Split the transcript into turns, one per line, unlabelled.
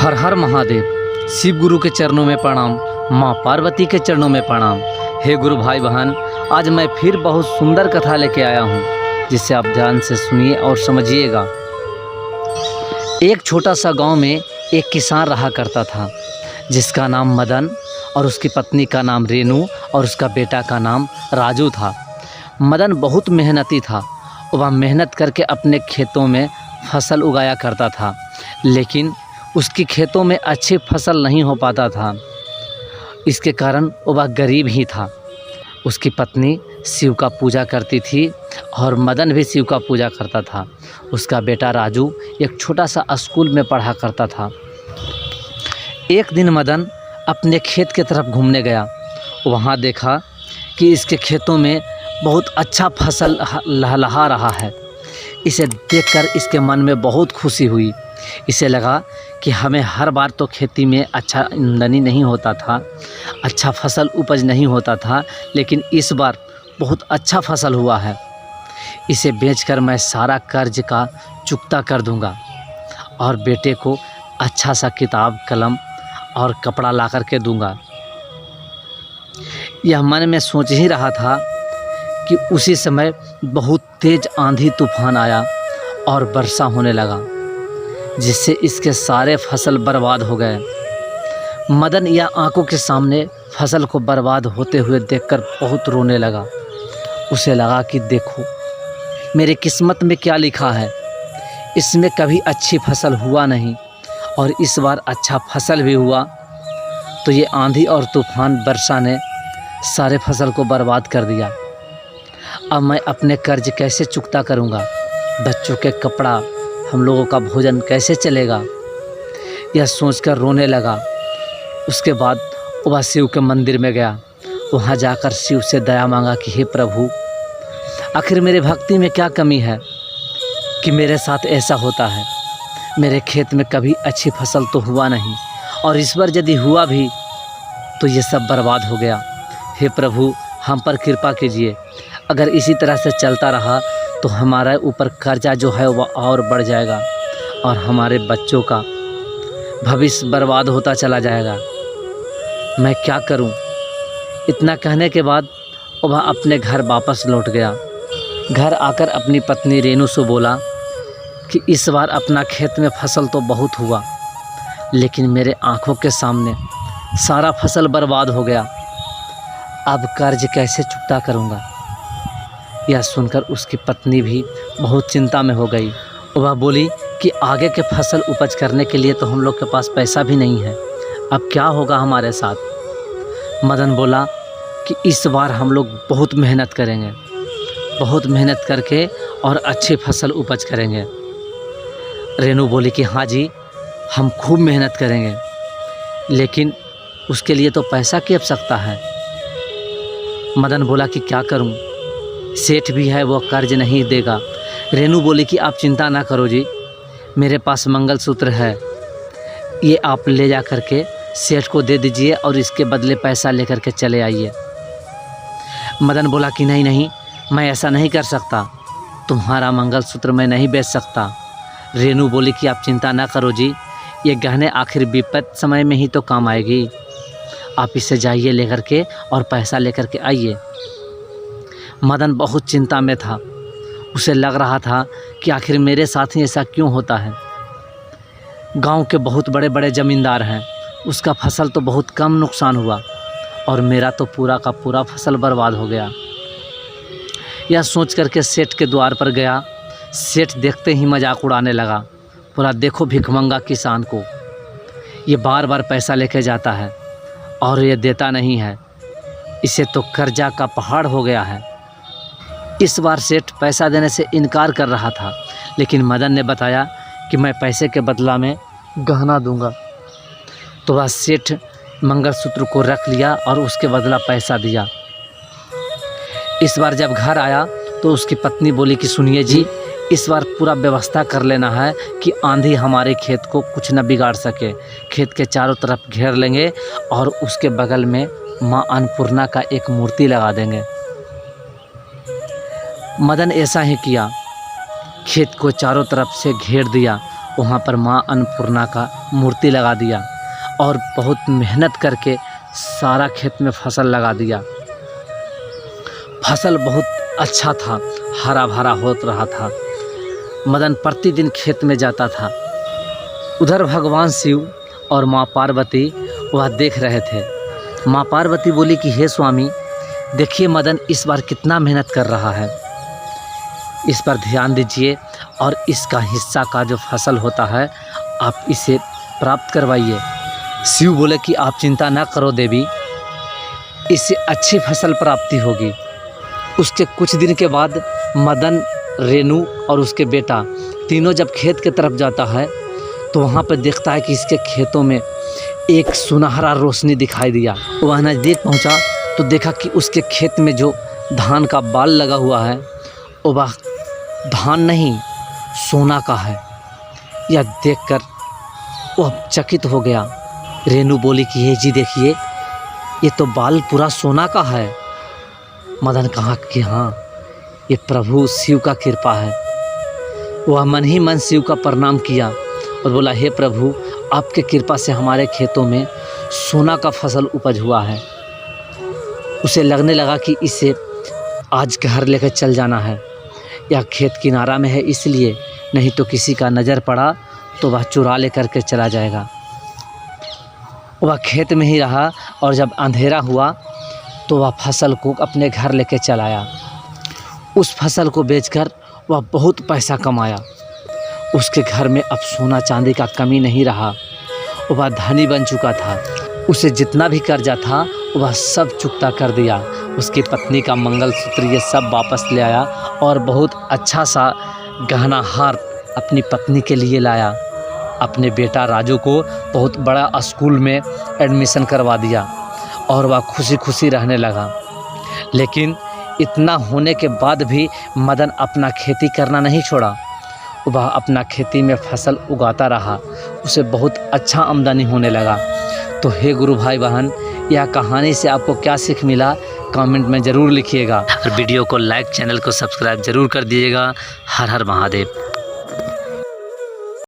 हर हर महादेव। शिव गुरु के चरणों में प्रणाम, माँ पार्वती के चरणों में प्रणाम। हे गुरु भाई बहन, आज मैं फिर बहुत सुंदर कथा लेके आया हूँ, जिसे आप ध्यान से सुनिए और समझिएगा। एक छोटा सा गांव में एक किसान रहा करता था, जिसका नाम मदन और उसकी पत्नी का नाम रेनू और उसका बेटा का नाम राजू था। मदन बहुत मेहनती था। वह मेहनत करके अपने खेतों में फसल उगाया करता था, लेकिन उसकी खेतों में अच्छी फसल नहीं हो पाता था। इसके कारण वह गरीब ही था। उसकी पत्नी शिव का पूजा करती थी और मदन भी शिव का पूजा करता था। उसका बेटा राजू एक छोटा सा स्कूल में पढ़ा करता था। एक दिन मदन अपने खेत की तरफ घूमने गया। वहाँ देखा कि इसके खेतों में बहुत अच्छा फसल लहलहा रहा है। इसे देखकर इसके मन में बहुत खुशी हुई। इसे लगा कि हमें हर बार तो खेती में अच्छा आमदनी नहीं होता था, अच्छा फसल उपज नहीं होता था, लेकिन इस बार बहुत अच्छा फसल हुआ है। इसे बेचकर मैं सारा कर्ज का चुकता कर दूंगा और बेटे को अच्छा सा किताब, कलम और कपड़ा ला कर के दूंगा। यह मन में सोच ही रहा था कि उसी समय बहुत तेज आंधी तूफान आया और वर्षा होने लगा, जिससे इसके सारे फसल बर्बाद हो गए। मदन यह आंखों के सामने फसल को बर्बाद होते हुए देखकर बहुत रोने लगा। उसे लगा कि देखो मेरी किस्मत में क्या लिखा है, इसमें कभी अच्छी फसल हुआ नहीं और इस बार अच्छा फसल भी हुआ, तो ये आंधी और तूफान वर्षा ने सारे फसल को बर्बाद कर दिया। अब मैं अपने कर्ज कैसे चुकता करूँगा, बच्चों के कपड़ा, हम लोगों का भोजन कैसे चलेगा। यह सोचकर रोने लगा। उसके बाद वह शिव के मंदिर में गया। वहाँ जाकर शिव से दया मांगा कि हे प्रभु, आखिर मेरे भक्ति में क्या कमी है कि मेरे साथ ऐसा होता है। मेरे खेत में कभी अच्छी फसल तो हुआ नहीं और इस बार यदि हुआ भी तो ये सब बर्बाद हो गया। हे प्रभु, हम पर कृपा कीजिए। अगर इसी तरह से चलता रहा तो हमारे ऊपर कर्जा जो है वह और बढ़ जाएगा और हमारे बच्चों का भविष्य बर्बाद होता चला जाएगा। मैं क्या करूं? इतना कहने के बाद वह अपने घर वापस लौट गया। घर आकर अपनी पत्नी रेनू से बोला कि इस बार अपना खेत में फसल तो बहुत हुआ, लेकिन मेरे आंखों के सामने सारा फसल बर्बाद हो गया। अब कर्ज कैसे चुकता करूंगा? यह सुनकर उसकी पत्नी भी बहुत चिंता में हो गई। वह बोली कि आगे के फसल उपज करने के लिए तो हम लोग के पास पैसा भी नहीं है, अब क्या होगा हमारे साथ। मदन बोला कि इस बार हम लोग बहुत मेहनत करेंगे, बहुत मेहनत करके और अच्छी फसल उपज करेंगे। रेनू बोली कि हाँ जी, हम खूब मेहनत करेंगे, लेकिन उसके लिए तो पैसा की आवश्यकता है। मदन बोला कि क्या करूं, सेठ भी है, वो कर्ज नहीं देगा। रेनू बोली कि आप चिंता ना करो जी, मेरे पास मंगलसूत्र है, ये आप ले जा कर के सेठ को दे दीजिए और इसके बदले पैसा लेकर के चले आइए। मदन बोला कि नहीं नहीं, मैं ऐसा नहीं कर सकता, तुम्हारा मंगलसूत्र मैं नहीं बेच सकता। रेनू बोली कि आप चिंता ना करो जी, ये गहने आखिर विपद समय में ही तो काम आएगी, आप इसे जाइए लेकर के और पैसा लेकर के आइए। मदन बहुत चिंता में था। उसे लग रहा था कि आखिर मेरे साथ ही ऐसा क्यों होता है। गांव के बहुत बड़े बड़े ज़मींदार हैं, उसका फसल तो बहुत कम नुकसान हुआ और मेरा तो पूरा का पूरा फसल बर्बाद हो गया। यह सोच करके सेठ के द्वार पर गया। सेठ देखते ही मजाक उड़ाने लगा, पूरा देखो भिखमंगा किसान को, ये बार बार पैसा लेके जाता है और ये देता नहीं है, इसे तो कर्जा का पहाड़ हो गया है। इस बार सेठ पैसा देने से इनकार कर रहा था, लेकिन मदन ने बताया कि मैं पैसे के बदला में गहना दूंगा। तो वह सेठ मंगलसूत्र को रख लिया और उसके बदला पैसा दिया। इस बार जब घर आया तो उसकी पत्नी बोली कि सुनिए जी, इस बार पूरा व्यवस्था कर लेना है कि आंधी हमारे खेत को कुछ न बिगाड़ सके। खेत के चारों तरफ घेर लेंगे और उसके बगल में माँ अन्नपूर्णा का एक मूर्ति लगा देंगे। मदन ऐसा ही किया, खेत को चारों तरफ से घेर दिया वहाँ पर माँ अन्नपूर्णा का मूर्ति लगा दिया और बहुत मेहनत करके सारा खेत में फसल लगा दिया। फसल बहुत अच्छा था, हरा भरा हो रहा था। मदन प्रतिदिन खेत में जाता था। उधर भगवान शिव और माँ पार्वती वह देख रहे थे। माँ पार्वती बोली कि हे स्वामी, देखिए मदन इस बार कितना मेहनत कर रहा है, इस पर ध्यान दीजिए और इसका हिस्सा का जो फसल होता है आप इसे प्राप्त करवाइए। शिव बोले कि आप चिंता न करो देवी, इससे अच्छी फसल प्राप्ति होगी। उसके कुछ दिन के बाद मदन, रेणु और उसके बेटा तीनों जब खेत की तरफ जाता है तो वहाँ पर देखता है कि इसके खेतों में एक सुनहरा रोशनी दिखाई दिया। वह नज़दीक पहुँचा तो देखा कि उसके खेत में जो धान का बाल लगा हुआ है वह धान नहीं, सोना का है। यह देखकर वह चकित हो गया। रेणु बोली कि ये जी देखिए, ये तो बाल पूरा सोना का है। मदन कहा कि हाँ, ये प्रभु शिव का कृपा है। वह मन ही मन शिव का प्रणाम किया और बोला, हे प्रभु, आपके कृपा से हमारे खेतों में सोना का फसल उपज हुआ है। उसे लगने लगा कि इसे आज घर लेकर चल जाना है। यह खेत किनारा में है इसलिए, नहीं तो किसी का नज़र पड़ा तो वह चुरा लेकर के चला जाएगा। वह खेत में ही रहा और जब अंधेरा हुआ तो वह फसल को अपने घर लेकर चला आया। उस फसल को बेचकर वह बहुत पैसा कमाया। उसके घर में अब सोना चांदी का कमी नहीं रहा। वह धनी बन चुका था। उसे जितना भी कर्जा था वह सब चुकता कर दिया। उसकी पत्नी का मंगलसूत्र ये सब वापस ले आया और बहुत अच्छा सा गहना हार अपनी पत्नी के लिए लाया। अपने बेटा राजू को बहुत बड़ा स्कूल में एडमिशन करवा दिया और वह खुशी खुशी रहने लगा। लेकिन इतना होने के बाद भी मदन अपना खेती करना नहीं छोड़ा। वह अपना खेती में फसल उगाता रहा। उसे बहुत अच्छा आमदनी होने लगा। तो हे गुरु भाई बहन, यह कहानी से आपको क्या सीख मिला कमेंट में ज़रूर लिखिएगा और वीडियो को लाइक, चैनल को सब्सक्राइब ज़रूर कर दीजिएगा। हर हर महादेव।